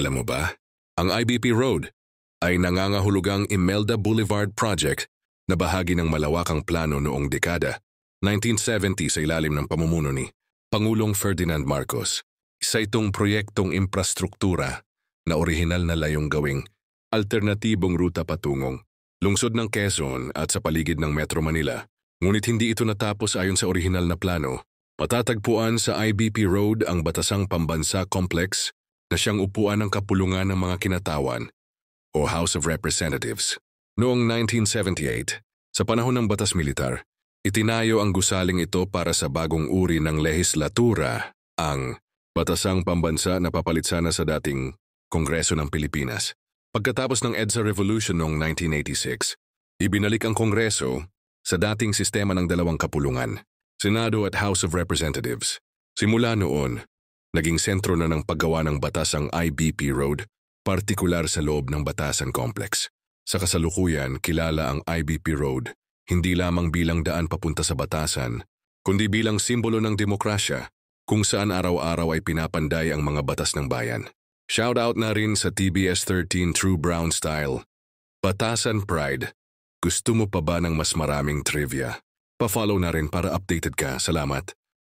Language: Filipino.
Alam mo ba, ang IBP Road ay nangangahulugang Imelda Boulevard Project na bahagi ng malawakang plano noong dekada 1970 sa ilalim ng pamumuno ni Pangulong Ferdinand Marcos. Isa itong proyektong infrastruktura na orihinal na layong gawing alternatibong ruta patungong lungsod ng Quezon at sa paligid ng Metro Manila. Ngunit hindi ito natapos ayon sa orihinal na plano. Matatagpuan sa IBP Road ang Batasang Pambansa Complex na siyang upuan ng kapulungan ng mga kinatawan o House of Representatives. Noong 1978, sa panahon ng Batas Militar, itinayo ang gusaling ito para sa bagong uri ng lehislatura, ang Batasang Pambansa na papalit sana sa dating Kongreso ng Pilipinas. Pagkatapos ng EDSA Revolution noong 1986, ibinalik ang Kongreso sa dating sistema ng dalawang kapulungan, Senado at House of Representatives. Simula noon, naging sentro na ng paggawa ng batas ang IBP Road, partikular sa loob ng Batasan Complex. Sa kasalukuyan, kilala ang IBP Road hindi lamang bilang daan papunta sa batasan, kundi bilang simbolo ng demokrasya kung saan araw-araw ay pinapanday ang mga batas ng bayan. Shoutout na rin sa TBS 13 True Brown Style. Batasan Pride. Gusto mo pa ba ng mas maraming trivia? Pa-follow na rin para updated ka. Salamat.